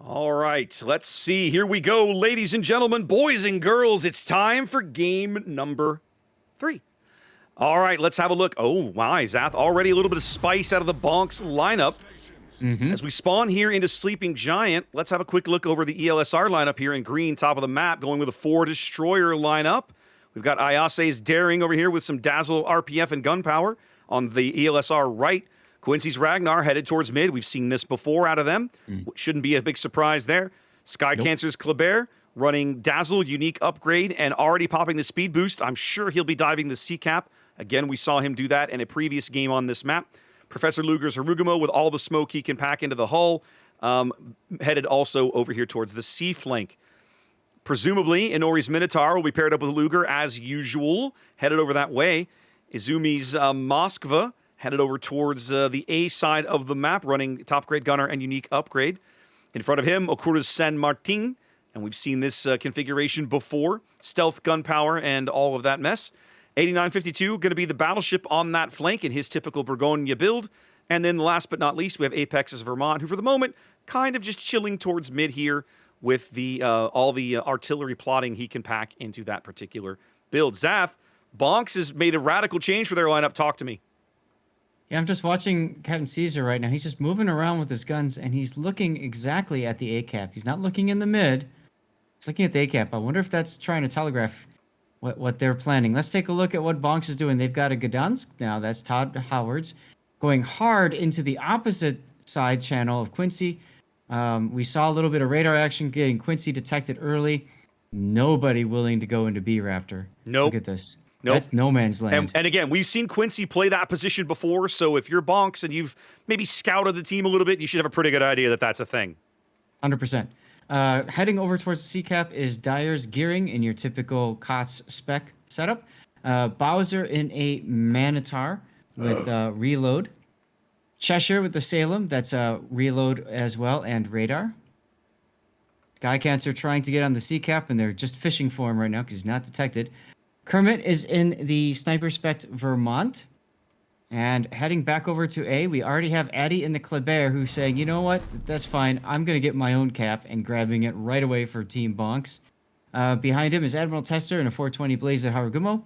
All right, let's see. Here we go, ladies and gentlemen, boys and girls. It's time for game number 3. All right, let's have a look. Oh, my, Zath, already a little bit of spice out of the BONKZ lineup. As we spawn here into Sleeping Giant, let's have a quick look over the ELSR lineup here in green, top of the map, going with a 4 Destroyer lineup. We've got Ayase's Daring over here with some Dazzle, RPF, and Gunpowder on the ELSR right. Quincy's Ragnar headed towards mid. We've seen this before out of them. Shouldn't be a big surprise there. Cancer's Kleber running Dazzle, unique upgrade, and already popping the speed boost. I'm sure he'll be diving the C-Cap. Again, we saw him do that in a previous game on this map. Professor Luger's Harugumo with all the smoke he can pack into the hull. Headed also over here towards the C flank. Presumably, Inori's Minotaur will be paired up with Luger as usual. Headed over that way. Izumi's Moskva headed over towards the A side of the map, running top grade gunner and unique upgrade. In front of him, Okura's San Martin, and we've seen this configuration before. Stealth, gunpowder, and all of that mess. 8952 going to be the battleship on that flank in his typical Burgonia build. And then last but not least, we have Apex's Vermont, who for the moment kind of just chilling towards mid here with the all the artillery plotting he can pack into that particular build. Zath, BONKZ has made a radical change for their lineup. Talk to me. Yeah, I'm just watching Captain Caesar right now. He's just moving around with his guns, and he's looking exactly at the A-cap. He's not looking in the mid. He's looking at the A-cap. I wonder if that's trying to telegraph what they're planning. Let's take a look at what BONKZ is doing. They've got a Gdansk now. That's Todd Howard's going hard into the opposite side channel of Quincy. We saw a little bit of radar action getting Quincy detected early. Nobody willing to go into B-Raptor. Nope. Look at this. Nope. That's no man's land. And again, we've seen Quincy play that position before, so if you're BONKZ and you've maybe scouted the team a little bit, you should have a pretty good idea that that's a thing. 100%. Heading over towards the C-Cap is Dyer's Gearing in your typical COTS spec setup. Bowser in a Manitar with reload. Cheshire with the Salem, that's reload as well, and radar. Cancer trying to get on the C-Cap, and they're just fishing for him right now because he's not detected. Kermit is in the Sniper Spec Vermont. And heading back over to A, we already have Addy in the Kleber who's saying, you know what, that's fine. I'm going to get my own cap and grabbing it right away for Team BONKZ. Behind him is Admiral Tester in a 420 Blazer Harugumo.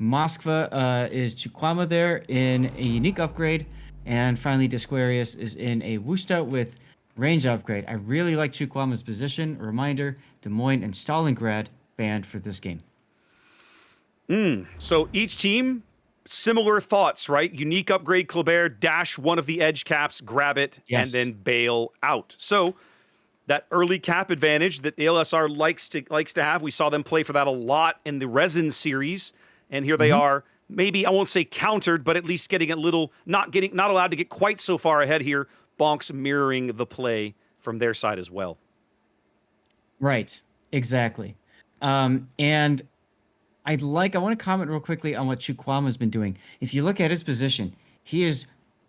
Moskva is Chukwama there in a unique upgrade. And finally, Disquarius is in a Wusta with range upgrade. I really like Chukwama's position. A reminder, Des Moines and Stalingrad banned for this game. So each team, similar thoughts, right? Unique upgrade, Kleber, dash one of the edge caps, grab it, and then bail out. So that early cap advantage that ELSR likes to have, we saw them play for that a lot in the Resin series, and here they are, maybe, I won't say countered, but at least getting a little, not allowed to get quite so far ahead here. BONKZ mirroring the play from their side as well. Right, exactly. And I want to comment real quickly on what Chukwama's been doing. If you look at his position, he is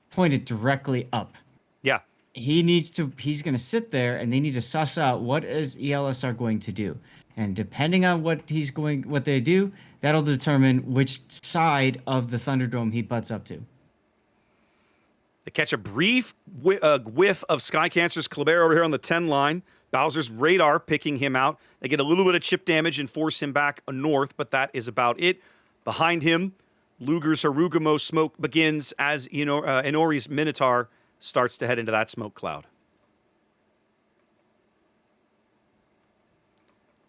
pointed directly up. Yeah. He's going to sit there, and they need to suss out what is ELSR going to do. And depending on what they do, that'll determine which side of the Thunderdome he butts up to. They catch a brief whiff of Cancer's Kleber over here on the 10 line. Bowser's radar picking him out. They get a little bit of chip damage and force him back north, but that is about it. Behind him, Luger's Harugumo smoke begins as Inori's Minotaur starts to head into that smoke cloud.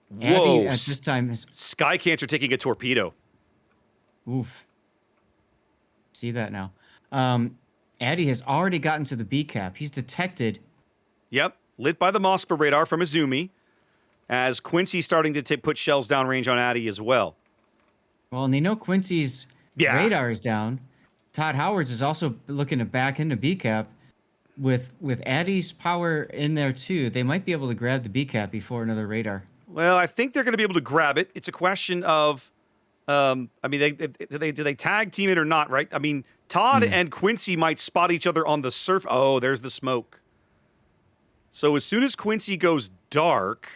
Whoa. At this time is Cancer taking a torpedo. Oof. See that now. Addy has already gotten to the B-Cap. He's detected. Yep. Lit by the Moskva radar from Izumi, as Quincy's starting to put shells downrange on Addy as well. Well, and they know Quincy's radar is down. Todd Howard's is also looking to back into B-Cap. With Addy's power in there too, they might be able to grab the B-Cap before another radar. Well, I think they're going to be able to grab it. It's a question of, do they tag team it or not, right? I mean, Todd and Quincy might spot each other on the surf. Oh, there's the smoke. So as soon as Quincy goes dark,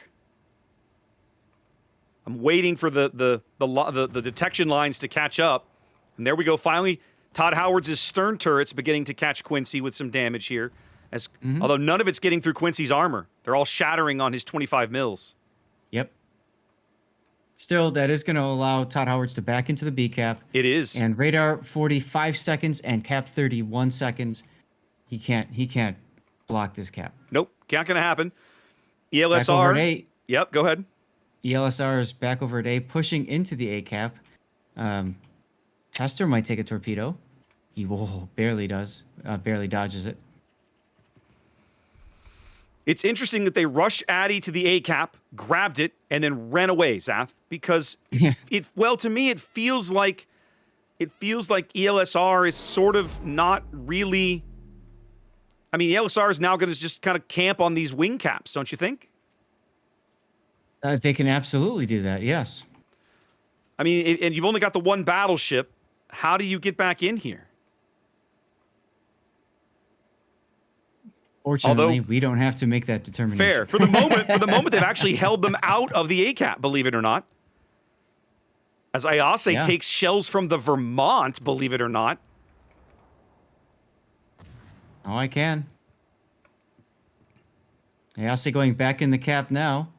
I'm waiting for the detection lines to catch up. And there we go. Finally, Todd Howard's stern turret's beginning to catch Quincy with some damage here. Although none of it's getting through Quincy's armor. They're all shattering on his 25 mils. Yep. Still, that is going to allow Todd Howards to back into the B cap. It is. And radar 45 seconds and cap 31 seconds. He can't block this cap. Nope, not going to happen. Back over at ELSR. A. Yep, go ahead. ELSR is back over at A, pushing into the A cap. Tester might take a torpedo. He barely does. Barely dodges it. It's interesting that they rushed Addy to the A cap, grabbed it, and then ran away, Zath, because to me it feels like ELSR is sort of not really. I mean, ELSR is now going to just kind of camp on these wing caps, don't you think? They can absolutely do that. Yes. I mean, and you've only got the one battleship. How do you get back in here? Fortunately, we don't have to make that determination. Fair. For the moment, they've actually held them out of the A cap, believe it or not. As Ayase takes shells from the Vermont, believe it or not. Oh, I can. Ayase going back in the cap now,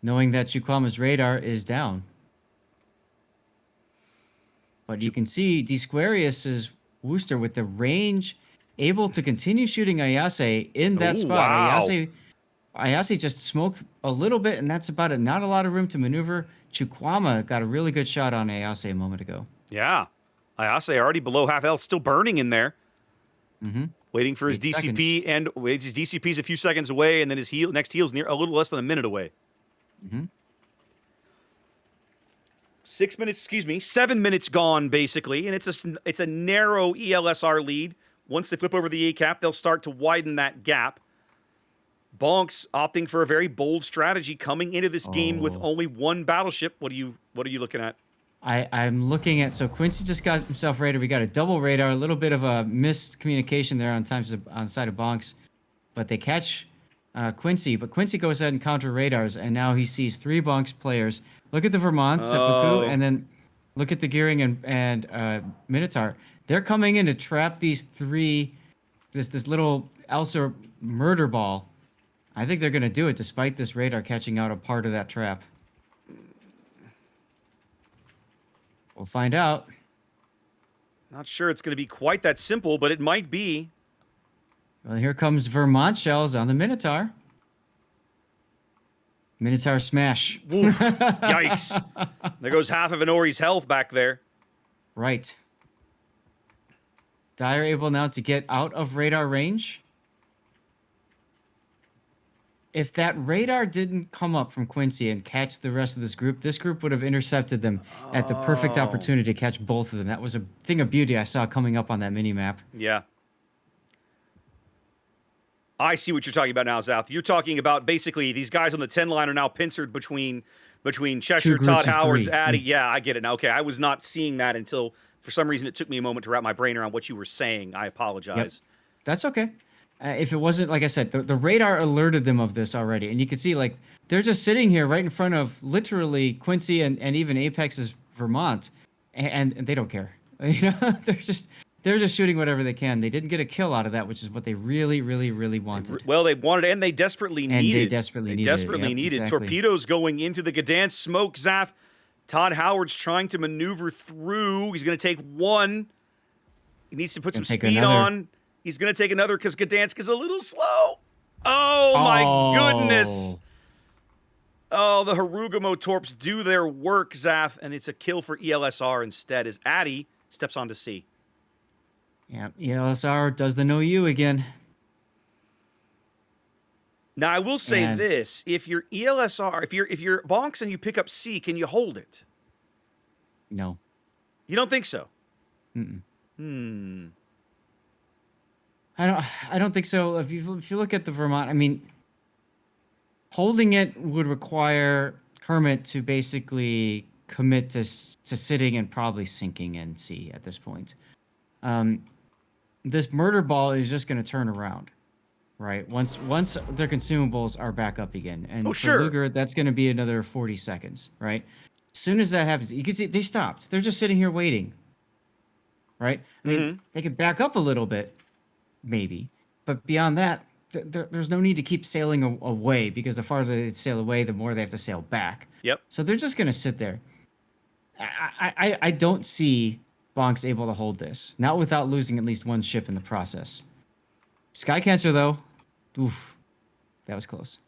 knowing that Chukwama's radar is down. But you can see Disquarius's Wooster with the range able to continue shooting Ayase in that spot. Wow. Ayase just smoked a little bit, and that's about it. Not a lot of room to maneuver. Chukwama got a really good shot on Ayase a moment ago. Yeah. Ayase already below half health, still burning in there. Mm-hmm. Waiting for his DCP, and his DCP's a few seconds away, and then his next heal's near a little less than a minute away. Mm-hmm. 7 minutes gone, basically, and it's a narrow ELSR lead. Once they flip over the A cap, they'll start to widen that gap. BONKZ opting for a very bold strategy coming into this game with only one battleship. What are you looking at? I'm looking at, so Quincy just got himself radar. We got a double radar, a little bit of a miscommunication there on side of BONKZ, but they catch Quincy. But Quincy goes ahead and counter radars, and now he sees 3 BONKZ players. Look at the Vermont, Seppuku, and then look at the Gearing and Minotaur. They're coming in to trap these 3, this little ELSR murder ball. I think they're going to do it despite this radar catching out a part of that trap. We'll find out. Not sure it's going to be quite that simple, but it might be. Well, here comes Vermont shells on the Minotaur. Minotaur smash. Oof, yikes. There goes half of an Ori's health back there. Right. Dyer able now to get out of radar range. If that radar didn't come up from Quincy and catch the rest of this group would have intercepted them at the perfect opportunity to catch both of them. That was a thing of beauty I saw coming up on that mini-map. Yeah. I see what you're talking about now, Zath. You're talking about basically these guys on the 10 line are now pincered between Cheshire, Todd Howards, Addy. Yeah, I get it now. Okay, I was not seeing that until, for some reason, it took me a moment to wrap my brain around what you were saying. I apologize. Yep. That's okay. If it wasn't, like I said, the radar alerted them of this already. And you can see, like, they're just sitting here right in front of literally Quincy and even Apex's Vermont, and they don't care. You know, they're just shooting whatever they can. They didn't get a kill out of that, which is what they really, really, really wanted. Well, they wanted, and they desperately needed. They desperately needed. Exactly. Torpedoes going into the Gdansk smoke. Zath, Todd Howard's trying to maneuver through. He's going to take one. He needs to put some speed on. He's going to take another because Gdansk is a little slow. Oh, my goodness. Oh, the Harugamo Torps do their work, Zath, and it's a kill for ELSR instead as Addy steps onto C. Yeah, ELSR does the no you again. Now, I will say this. If you're ELSR, if you're BONKZ and you pick up C, can you hold it? No. You don't think so? Mm-mm. I don't think so. If you look at the Vermont, I mean, holding it would require Kermit to basically commit to sitting and probably sinking in C at this point. This murder ball is just going to turn around, right? Once their consumables are back up again, and for Luger, that's going to be another 40 seconds, right? As soon as that happens, you can see they stopped. They're just sitting here waiting, right? I mean, they could back up a little bit. Maybe. But beyond that, there's no need to keep sailing away, because the farther they sail away, the more they have to sail back. Yep. So they're just going to sit there. I don't see BONKZ able to hold this, not without losing at least one ship in the process. Skycancer, though, oof, that was close.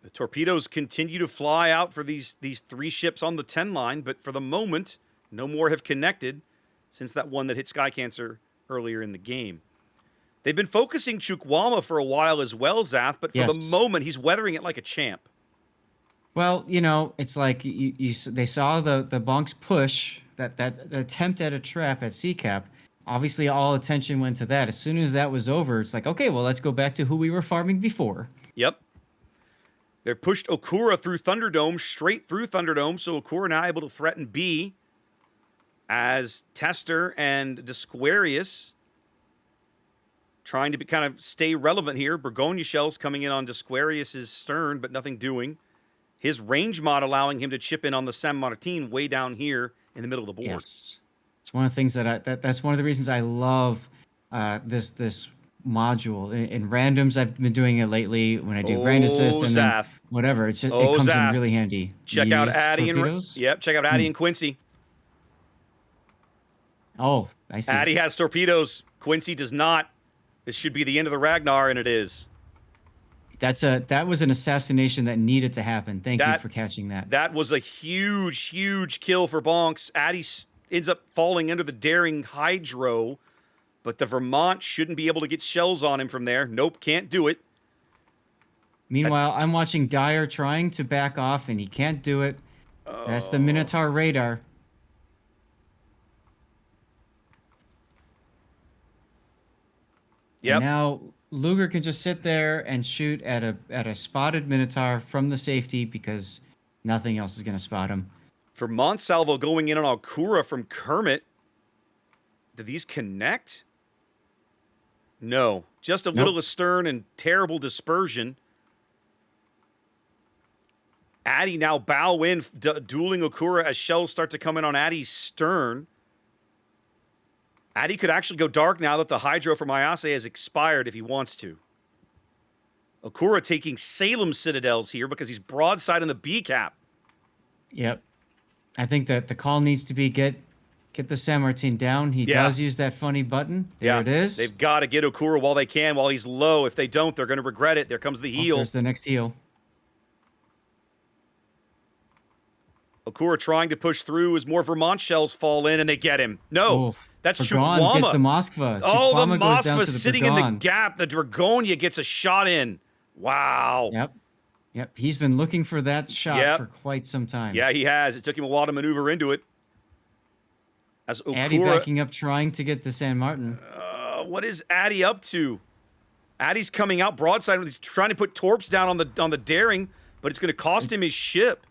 The torpedoes continue to fly out for these 3 ships on the 10 line, but for the moment, no more have connected since that one that hit Skycancer earlier in the game. They've been focusing Chukwama for a while as well, Zath, but for the moment, he's weathering it like a champ. Well, you know, it's like they saw the BONKZ push, that attempt at a trap at CCAP. Obviously, all attention went to that. As soon as that was over, it's like, okay, well, let's go back to who we were farming before. Yep. They pushed Okura through Thunderdome, straight through Thunderdome, so Okura now able to threaten B as Tester and Disquarius trying to kind of stay relevant here. Bergonia shells coming in on Disquarius' stern, but nothing doing. His range mod allowing him to chip in on the San Martin way down here in the middle of the board. Yes. It's one of the things that's one of the reasons I love this module. In randoms, I've been doing it lately when I do brand assist and then whatever. It's just, it comes in really handy. Check out Addy and check out Addy and Quincy. Oh, I see. Addy has torpedoes. Quincy does not. This should be the end of the Ragnar, and it is. That was an assassination that needed to happen. Thank you for catching that. That was a huge kill for BONKZ. Addy ends up falling under the daring Hydro, but the Vermont shouldn't be able to get shells on him from there. Nope, can't do it. Meanwhile, I'm watching Dyer trying to back off, and he can't do it. That's the Minotaur radar. Yep. And now Luger can just sit there and shoot at a spotted Minotaur from the safety, because nothing else is going to spot him. Vermont salvo going in on Okura from Kermit. Do these connect? No. Just a little astern and terrible dispersion. Addy now bow in, dueling Okura as shells start to come in on Addy's stern. Addy could actually go dark now that the Hydro from Ayase has expired if he wants to. Okura taking Salem Citadels here because he's broadside in the B cap. Yep. I think that the call needs to be get the San Martin down. He does use that funny button. There it is. They've got to get Okura while they can, while he's low. If they don't, they're going to regret it. There comes the heal. There's the next heal. Okura trying to push through as more Vermont shells fall in, and they get him. No, that's Chukwama. Gets the Moskva. Oh, Chukwama the Moskva sitting in the gap. The Dragonia gets a shot in. Wow. Yep. He's been looking for that shot for quite some time. Yeah, he has. It took him a while to maneuver into it. As Okura, Addy backing up, trying to get the San Martin. What is Addy up to? Addy's coming out broadside. He's trying to put torps down on the Daring, but it's going to cost him his ship.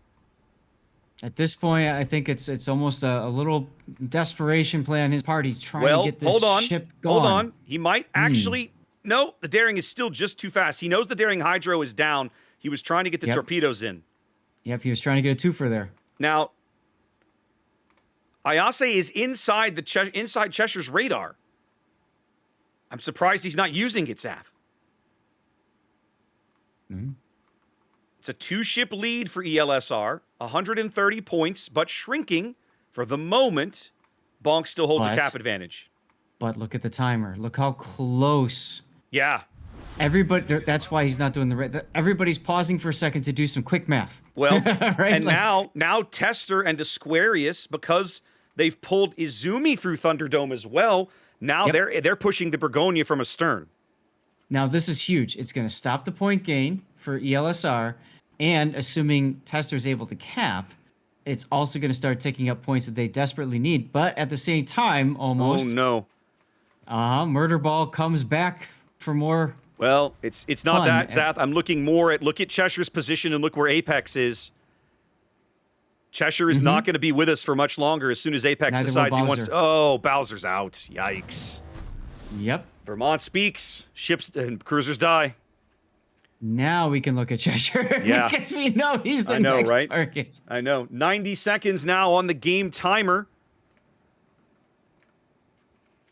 At this point, I think it's almost a little desperation play on his part. He's trying to get this ship going. Hold on. He might actually... No, the Daring is still just too fast. He knows the Daring Hydro is down. He was trying to get the torpedoes in. Yep, he was trying to get a twofer there. Now, Ayase is inside inside Cheshire's radar. I'm surprised he's not using it, Zath. It's a 2-ship lead for ELSR, 130 points, but shrinking for the moment. BONKZ still holds a cap advantage. But look at the timer. Look how close. Yeah. Everybody. That's why he's not doing the. Everybody's pausing for a second to do some quick math. Well, right? And now Tester and Disquarius, because they've pulled Izumi through Thunderdome as well. Now they're pushing the Bergonia from astern. Now this is huge. It's going to stop the point gain for ELSR, and assuming Tester's able to cap, it's also going to start taking up points that they desperately need. But at the same time, almost. Oh no. Murder Ball comes back for more. Well, it's not that, Zath. I'm looking more at look at Cheshire's position and look where Apex is. Cheshire is not going to be with us for much longer as soon as Apex decides he wants to. Oh, Bowser's out. Yikes. Yep. Vermont speaks. Ships and cruisers die. Now we can look at Cheshire. Yeah. Because we know he's the next target. I know. 90 seconds now on the game timer.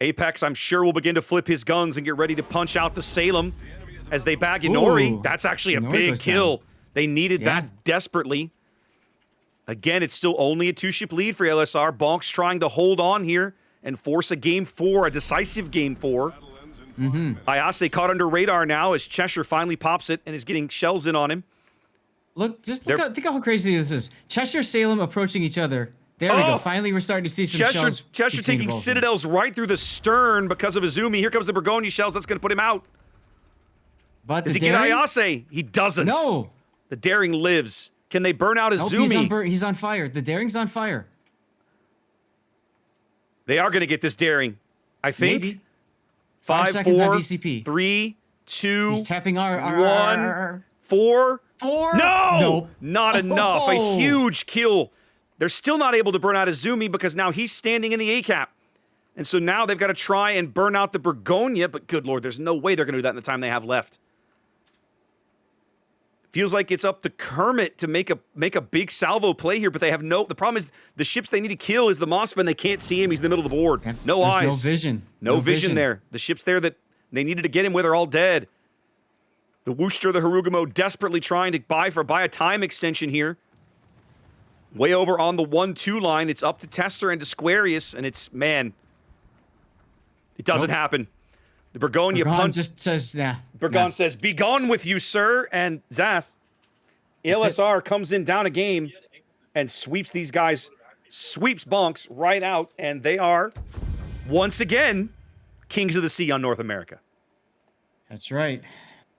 Apex, I'm sure, will begin to flip his guns and get ready to punch out the Salem as they bag Inori. Ooh, That's actually a Inori big goes kill. down. They needed that desperately. Again, it's still only a 2-ship lead for ELSR. BONKZ trying to hold on here and force a game 4, a decisive game 4. Ayase caught under radar now as Cheshire finally pops it and is getting shells in on him. Look, think how crazy this is. Cheshire, Salem approaching each other. There we go. Finally, we're starting to see some shells. Cheshire taking Citadels right through the stern because of Izumi. Here comes the Bergonia shells. That's going to put him out. But does he get Ayase? He doesn't. No. The Daring lives. Can they burn out Izumi? Nope, he's on fire. The Daring's on fire. They are going to get this Daring. I think. Maybe. 5 seconds 4, on DCP. 3, 2, He's tapping 1, 4. 4. No! Nope. Not enough. A huge kill. They're still not able to burn out Izumi because now he's standing in the A-cap. And so now they've got to try and burn out the Bergonia, but good lord, there's no way they're going to do that in the time they have left. Feels like it's up to Kermit to make a big salvo play here, but they have no... The problem is the ships they need to kill is the Mossman. They can't see him. He's in the middle of the board. No eyes. No vision. No vision there. The ships there that they needed to get him with are all dead. The Worcester, the Harugamo, desperately trying to buy a time extension here. Way over on the 1-2 line. It's up to Tester and to Squarius, and it's, man... It doesn't happen. The Bergonia just says, nah. Bergon says, "Be gone with you, sir." And Zath, ELSR comes in down a game and sweeps these guys, sweeps BONKZ right out, and they are, once again, kings of the sea on North America. That's right.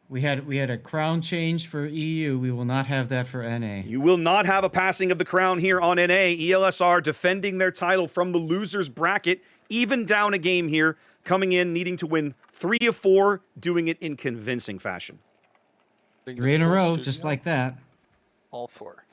We had a crown change for EU. We will not have that for NA. You will not have a passing of the crown here on NA. ELSR defending their title from the losers bracket, even down a game here, coming in needing to win 3 of 4, doing it in convincing fashion. 3 in a row, just like that. All 4.